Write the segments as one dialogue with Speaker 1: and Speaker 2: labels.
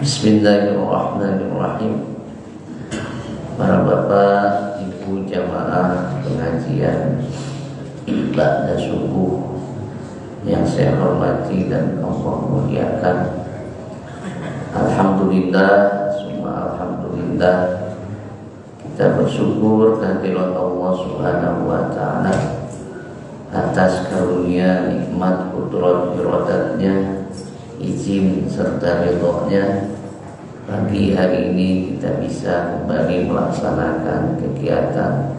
Speaker 1: Bismillahirrahmanirrahim. Para bapak, ibu jamaah pengajian ibadah subuh yang saya hormati dan Allah muliakan. Alhamdulillah, semua alhamdulillah. Kita bersyukur kehadirat Allah Subhanahu wa taala atas karunia nikmat qudrat iradatnya, izin serta ridhonya. Pagi hari ini kita bisa kembali melaksanakan kegiatan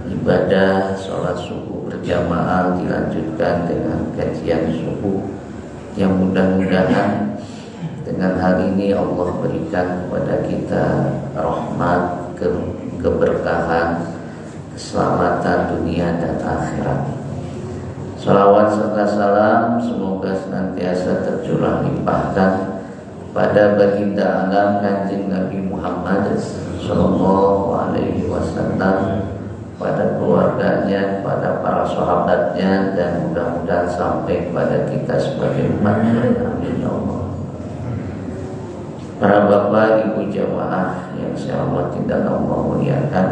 Speaker 1: ibadah sholat subuh berjamaah, dilanjutkan dengan kajian subuh yang mudah-mudahan dengan hal ini Allah berikan kepada kita rahmat, keberkahan, keselamatan dunia dan akhirat. Salawat serta salam semoga senantiasa tercurah limpahkan pada baginda alam Kanjeng Nabi Muhammad Sallallahu Alaihi Wasallam, pada keluarganya, pada para sahabatnya, dan mudah-mudahan sampai pada kita sebagai umatnya. Amin ya Allah. Para bapak, ibu jamaah yang saya hormati dan Allah muliakan,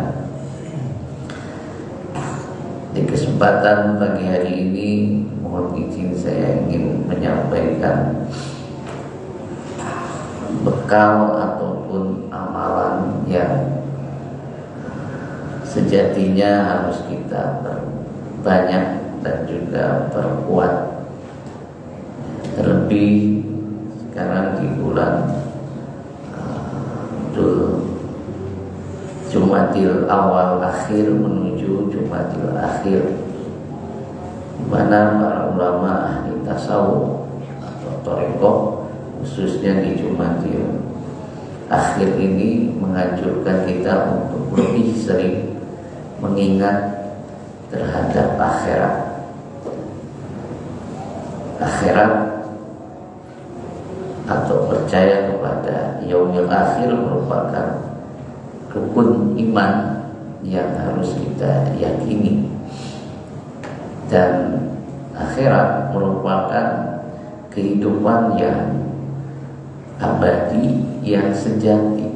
Speaker 1: di kesempatan pagi hari ini mohon izin saya ingin menyampaikan bekal ataupun amalan yang sejatinya harus kita perbanyak dan juga perkuat, terlebih sekarang di bulan Jumadil awal akhir menuju Jumadil akhir, di mana para ulama ahli tasawuf atau thariqah khususnya di Jumadil akhir ini menganjurkan kita untuk lebih sering mengingat terhadap akhirat atau percaya kepada yaumil akhir merupakan rukun iman yang harus kita yakini, dan akhirat merupakan kehidupan yang abadi, yang sejati.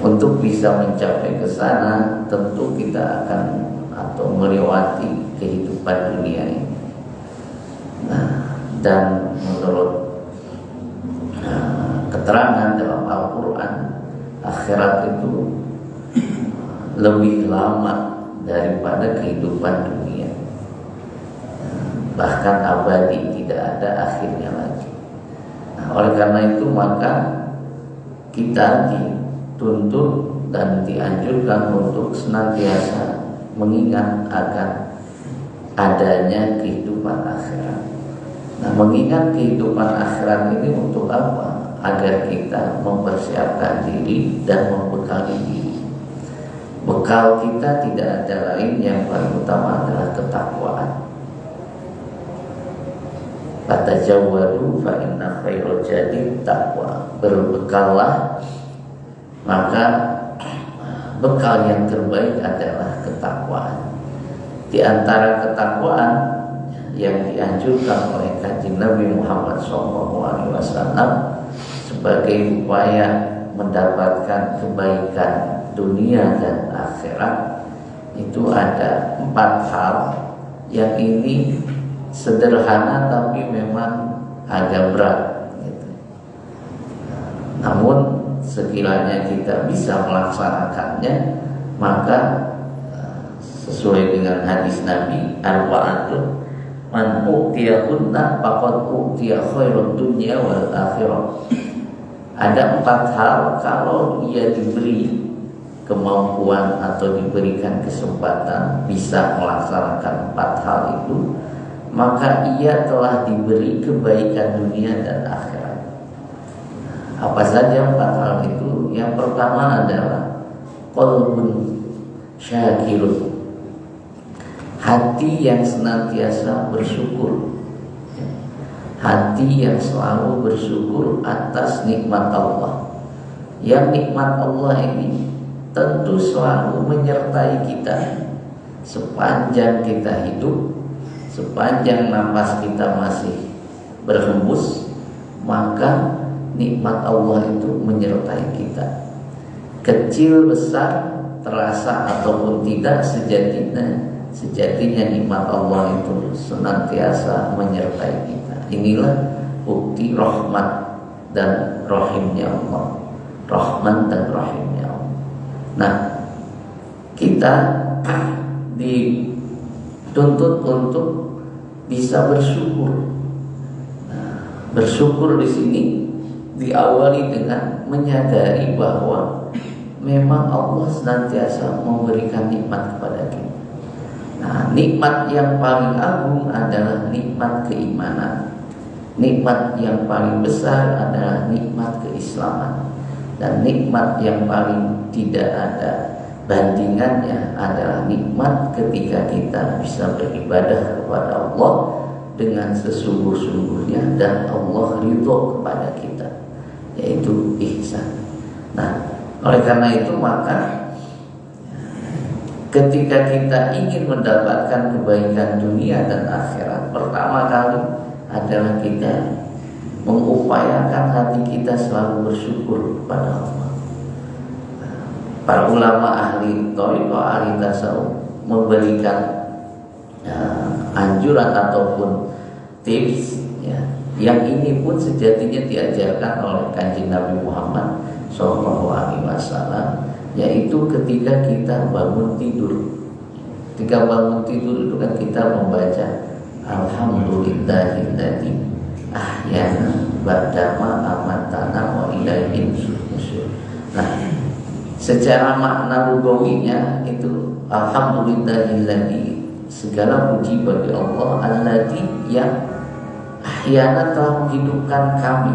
Speaker 1: Untuk bisa mencapai ke sana tentu kita akan atau melewati kehidupan dunia ini. Dan menurut keterangan dalam Al-Quran, akhirat itu lebih lama daripada kehidupan dunia, bahkan abadi, tidak ada akhirnya lagi. Oleh karena itu maka kita dituntut dan dianjurkan untuk senantiasa mengingat akan adanya kehidupan akhirat. Mengingat kehidupan akhirat ini untuk apa? Agar kita mempersiapkan diri dan membekali diri. Bekal kita tidak ada lain, yang paling utama adalah ketakwaan. Fatajawwadu fa inna khairal jadi taqwa. Berbekallah, maka bekal yang terbaik adalah ketakwaan. Di antara ketakwaan yang dianjurkan oleh Kanjeng Nabi Muhammad SAW sebagai upaya mendapatkan kebaikan dunia dan akhirat, itu ada 4 hal yang ini sederhana tapi memang agak berat gitu. Namun sekiranya kita bisa melaksanakannya, maka sesuai dengan hadis Nabi, arba'atun man u'tiyahunna faqad u'tiya khairud dunya wal akhirah. Ada 4 hal, kalau ia diberi kemampuan atau diberikan kesempatan bisa melaksanakan 4 hal itu, maka ia telah diberi kebaikan dunia dan akhirat. Apa saja 4 hal itu? Yang pertama adalah qalbun syakirun, hati yang senantiasa bersyukur, hati yang selalu bersyukur atas nikmat Allah. Yang nikmat Allah ini tentu selalu menyertai kita sepanjang kita hidup, sepanjang napas kita masih berhembus, maka nikmat Allah itu menyertai kita. Kecil besar terasa ataupun tidak, sejatinya nikmat Allah itu senantiasa menyertai kita. Inilah bukti rahmat dan rahimnya Allah. Rahman dan rahimnya Allah. Nah, kita dituntut untuk bisa bersyukur. Nah, bersyukur di sini diawali dengan menyadari bahwa memang Allah senantiasa memberikan nikmat kepada kita. Nah, nikmat yang paling agung adalah nikmat keimanan. Nikmat yang paling besar adalah nikmat keislaman. Dan nikmat yang paling tidak ada bandingannya adalah nikmat ketika kita bisa beribadah kepada Allah dengan sesungguh-sungguhnya dan Allah ridho kepada kita, yaitu ihsan. Nah, oleh karena itu maka ketika kita ingin mendapatkan kebaikan dunia dan akhirat, pertama kali adalah kita mengupayakan hati kita selalu bersyukur kepada Allah. Para ulama ahli thariqah, ahli tasawuf memberikan anjuran ataupun tips ya, yang ini pun sejatinya diajarkan oleh Kanjeng Nabi Muhammad SAW, yaitu ketika kita bangun tidur. Ketika bangun tidur itu kan kita membaca Alhamdulillahilladzi ahyana ba'dama amatana wa ilaihi nusyur. Nah, secara makna lugawinya itu Alhamdulillahilladzi, segala puji bagi Allah, alladzi yang ahyana telah menghidupkan kami,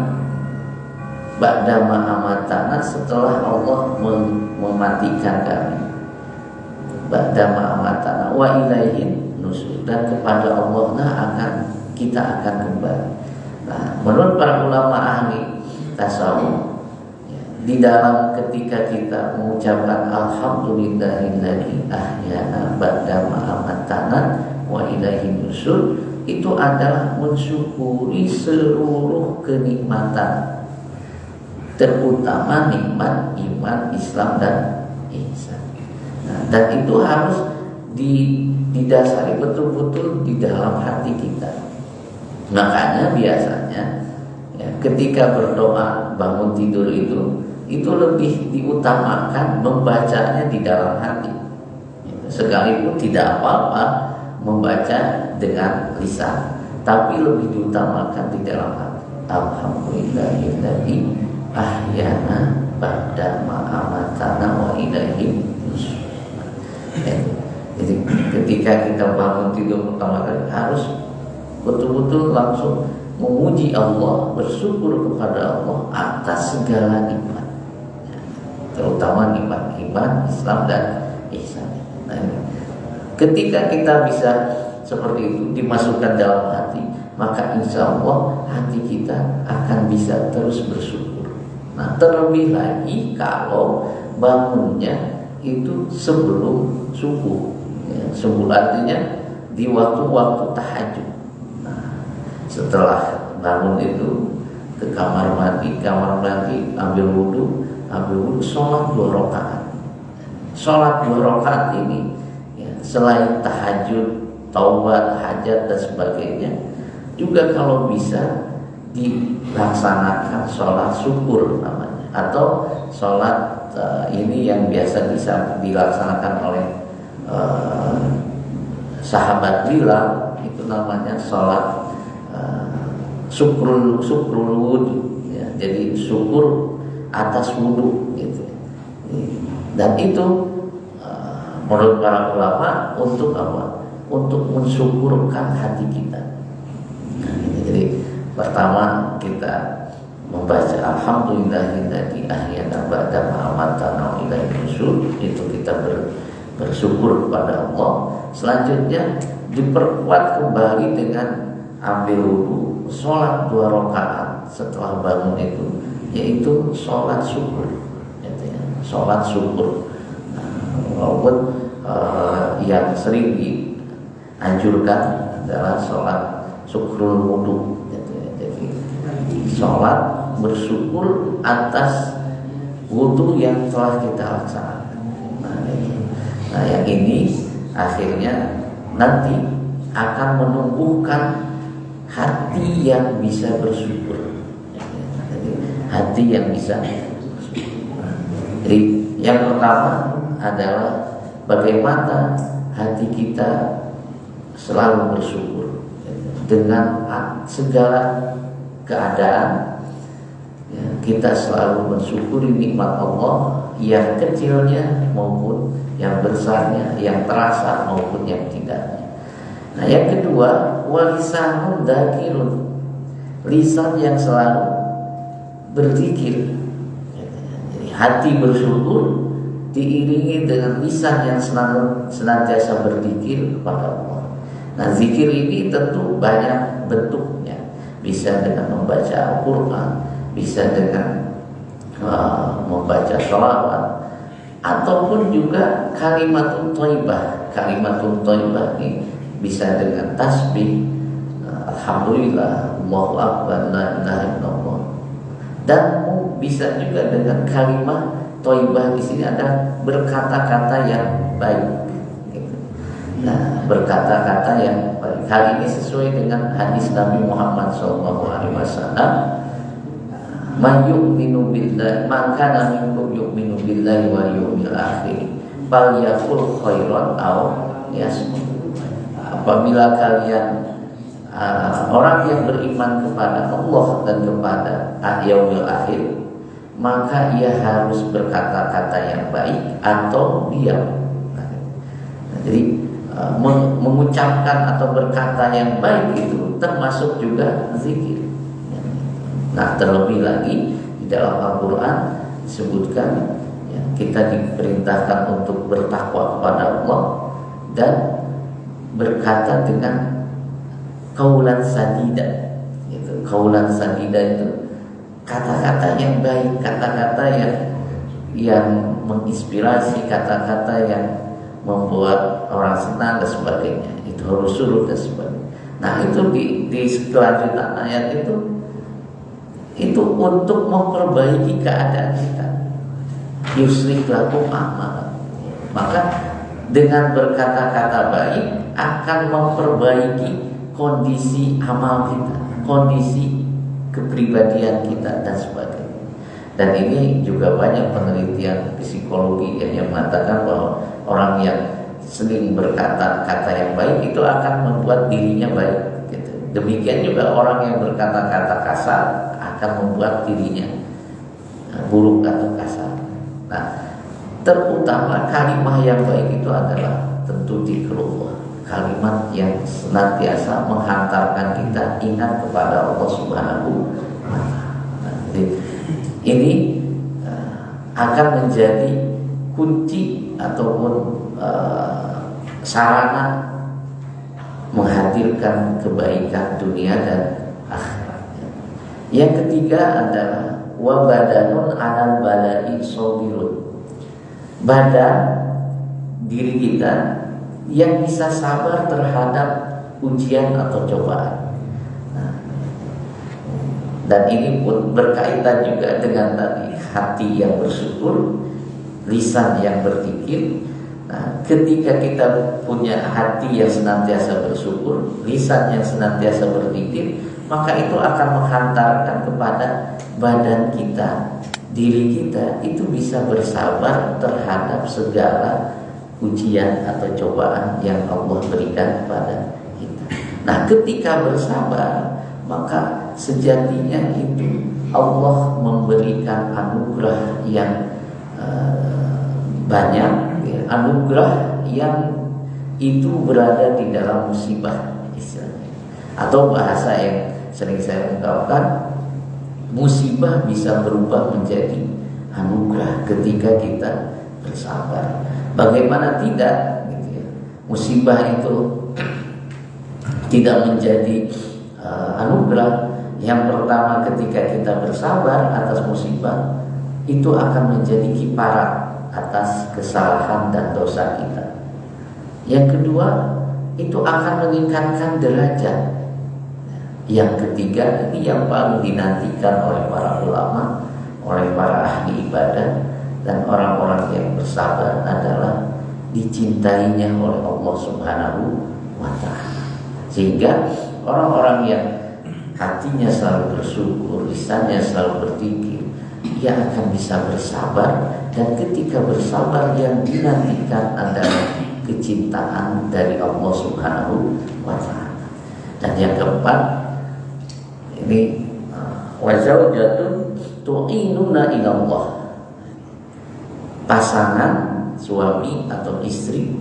Speaker 1: ba'dama amatana setelah Allah mematikan kami, ba'dama amatana wa ilaihi nusyur, dan kepada Allah kita akan kembali. Nah, menurut para ulama ahli tasawuf, di dalam ketika kita mengucapkan Alhamdulillahilladzi ahyana ba'dama amatana wa ilaihi nusyur, itu adalah mensyukuri seluruh kenikmatan, terutama nikmat iman, Islam dan ihsan. Nah, dan itu harus didasari betul-betul di dalam hati kita. Makanya biasanya ya, ketika berdoa bangun tidur itu lebih diutamakan membacanya di dalam hati. Sekalipun tidak apa-apa membaca dengan lisan, tapi lebih diutamakan di dalam hati. Alhamdulillahilladzi ahyana ba'dama amatana wa ilaihi nusyur. Jadi ketika kita bangun tidur pertama kali harus betul-betul langsung memuji Allah, bersyukur kepada Allah atas segala nikmat, terutama nikmat iman, Islam dan ihsan. Nah, ketika kita bisa seperti itu dimasukkan dalam hati, maka insya Allah hati kita akan bisa terus bersyukur. Nah, terlebih lagi kalau bangunnya itu sebelum subuh, ya, subuh artinya di waktu-waktu tahajud. Setelah bangun itu ke kamar mandi, ambil wudhu, sholat 2 rakaat. Sholat 2 rakaat ini ya, selain tahajud, taubat, hajat dan sebagainya, juga kalau bisa dilaksanakan sholat syukur namanya, atau sholat ini yang biasa bisa dilaksanakan oleh sahabat Bilal, itu namanya sholat syukrul wudhu ya, jadi syukur atas wudhu gitu. Dan itu menurut para ulama untuk apa? Untuk mensyukurkan hati kita. Nah, jadi pertama kita membaca Alhamdulillahilladzi ahyana ba'dama amatana wa ilaihi nusyur, itu kita bersyukur kepada Allah. Selanjutnya diperkuat kembali dengan ambil wudhu, sholat 2 rakaat setelah bangun itu, yaitu sholat syukur, gitu ya, sholat syukur. Walaupun yang sering dianjurkan adalah sholat syukrul wudhu, gitu ya. Jadi sholat bersyukur atas wudu yang telah kita laksanakan. Nah, yang ini akhirnya nanti akan menumbuhkan hati yang bisa bersyukur. Jadi, hati yang bisa bersyukur. Jadi yang pertama adalah bagaimana hati kita selalu bersyukur dengan segala keadaan. Ya, kita selalu mensyukuri nikmat Allah, yang kecilnya maupun yang besarnya, yang terasa maupun yang tidaknya. Nah, yang kedua, walisanun dzakirun, lisan yang selalu berzikir. Jadi hati bersyukur diiringi dengan lisan yang senantiasa berzikir kepada Allah. Nah, zikir ini tentu banyak bentuknya. Bisa dengan membaca Al-Quran, bisa dengan membaca sholawat, ataupun juga kalimatun thayyibah. Kalimatun thayyibah ini bisa dengan tasbih, alhamdulillah, Allahu akbar, la ilaha illallah. Dan bisa juga dengan kalimat thayyibah di sini ada berkata-kata yang baik. Nah, berkata-kata yang baik. Hal ini sesuai dengan hadis Nabi Muhammad SAW. Man yu'minu billahi, man kana minkum yu'minu billahi wal yawmil akhir, falyaqul khairan aw yasmut. Apabila kalian orang yang beriman kepada Allah dan kepada yaumil akhir, maka ia harus berkata-kata yang baik atau diam. Nah, jadi mengucapkan atau berkata yang baik itu termasuk juga zikir. Nah, terlebih lagi di dalam Al-Quran disebutkan ya, kita diperintahkan untuk bertakwa kepada Allah dan berkata dengan qaulan sadida. Itu qaulan sadida itu kata-kata yang baik, kata-kata yang menginspirasi, kata-kata yang membuat orang senang dan sebagainya. Itu harus surut dan sebagainya. Nah, itu di kelanjutan ayat itu untuk memperbaiki keadaan kita. Yuslih lakum a'malakum. Maka dengan berkata-kata baik akan memperbaiki kondisi amal kita, kondisi kepribadian kita dan sebagainya. Dan ini juga banyak penelitian psikologi yang mengatakan bahwa orang yang sering berkata-kata yang baik itu akan membuat dirinya baik. Gitu. Demikian juga orang yang berkata-kata kasar akan membuat dirinya buruk atau kasar. Nah, terutama kalimat yang baik itu adalah tentu zikrullah, kalimat yang senantiasa menghantarkan kita ingat kepada Allah Subhanahu wa Ta'ala. Nah, jadi ini akan menjadi kunci ataupun sarana menghadirkan kebaikan dunia dan akhirat. Yang ketiga adalah wa badanun 'alal bala'i sabirun. Badan diri kita yang bisa sabar terhadap ujian atau cobaan. Nah, dan ini pun berkaitan juga dengan tadi hati yang bersyukur, lisan yang berzikir. Nah, ketika kita punya hati yang senantiasa bersyukur, lisan yang senantiasa berzikir, maka itu akan menghantarkan kepada badan kita, diri kita itu bisa bersabar terhadap segala ujian atau cobaan yang Allah berikan kepada kita. Nah, ketika bersabar, maka sejatinya itu Allah memberikan anugerah yang banyak, ya, anugerah yang itu berada di dalam musibah istilahnya. Atau bahasa yang sering saya ungkapkan, musibah bisa berubah menjadi anugerah ketika kita bersabar. Bagaimana tidak, gitu ya, musibah itu tidak menjadi anugerah. Yang pertama, ketika kita bersabar atas musibah, itu akan menjadi kiparat atas kesalahan dan dosa kita. Yang kedua, itu akan meningkatkan derajat. Yang ketiga, ini yang paling dinantikan oleh para ulama, oleh para ahli ibadah dan orang-orang yang bersabar adalah dicintainya oleh Allah Subhanahu wa Ta'ala. Sehingga orang-orang yang hatinya selalu bersyukur, lisannya selalu berpikir, ia akan bisa bersabar, dan ketika bersabar yang dinantikan adalah kecintaan dari Allah Subhanahu wa Ta'ala. Dan yang keempat, ini wa zaujatun tu'inuna ilallah, pasangan suami atau istri,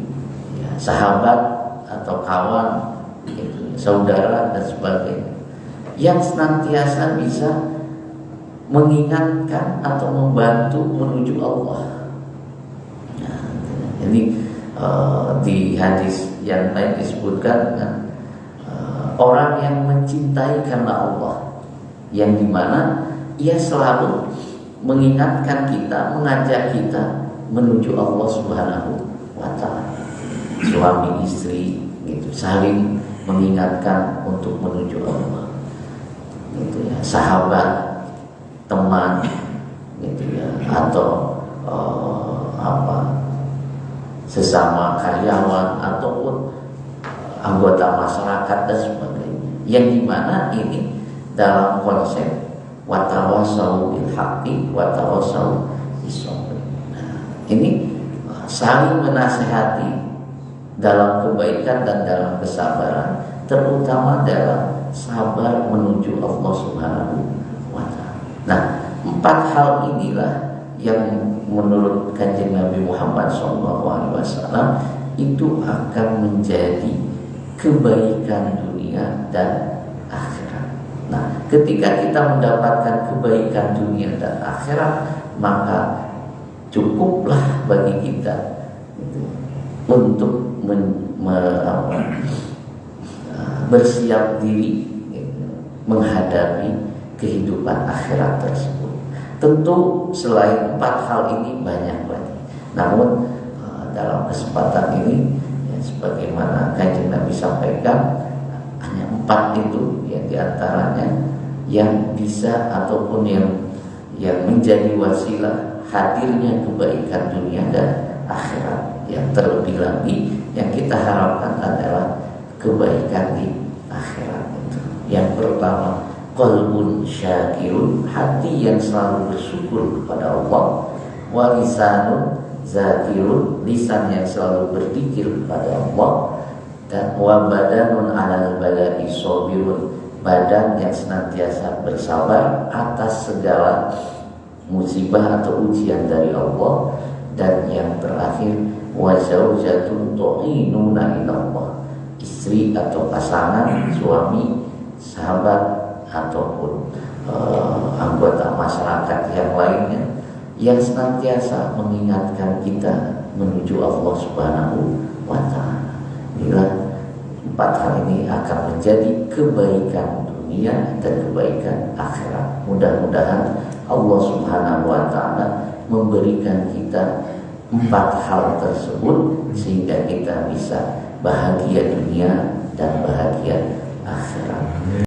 Speaker 1: ya, sahabat atau kawan, gitu, saudara dan sebagainya, yang senantiasa bisa mengingatkan atau membantu menuju Allah. Nah, ini di hadis yang lain disebutkan kan, orang yang mencintai karena Allah, yang dimana ia selalu mengingatkan kita, mengajak kita menuju Allah Subhanahu wa Ta'ala. Suami istri gitu, saling mengingatkan untuk menuju Allah, gitu ya. Sahabat, teman, gitu ya, atau sesama karyawan ataupun anggota masyarakat dan sebagainya, yang dimana ini dalam konsep watawasau bil haqqi watawasau bis sabr. Nah, ini saling menasihati dalam kebaikan dan dalam kesabaran, terutama dalam sabar menuju Allah Subhanahu wa Ta'ala. Nah, 4 hal inilah yang menurut Kanjeng Nabi Muhammad SAW itu akan menjadi kebaikan dunia dan akhirat. Nah, ketika kita mendapatkan kebaikan dunia dan akhirat, maka cukuplah bagi kita untuk bersiap diri menghadapi kehidupan akhirat tersebut. Tentu selain 4 hal ini banyak lagi. Namun dalam kesempatan ini, sebagaimana Kanjeng Nabi sampaikan, hanya 4 itu yang diantaranya yang bisa ataupun yang menjadi wasilah hadirnya kebaikan dunia dan akhirat. Yang terlebih lagi yang kita harapkan adalah kebaikan di akhirat itu. Yang pertama, qalbun syakirun, hati yang selalu bersyukur kepada Allah. Wa lisanun zakirun, lisan yang selalu berzikir kepada Allah. Dan wa badanun alal bala'i sabirun, badan yang senantiasa bersabar atas segala musibah atau ujian dari Allah. Dan yang terakhir, wa zaujatun tu'inuna ilallah, istri atau pasangan, suami, sahabat ataupun anggota masyarakat yang lainnya yang senantiasa mengingatkan kita menuju Allah Subhanahu wa Ta'ala. Inilah 4 hal ini akan menjadi kebaikan dunia dan kebaikan akhirat. Mudah-mudahan Allah Subhanahu wa Ta'ala memberikan kita 4 hal tersebut sehingga kita bisa bahagia dunia dan bahagia akhirat.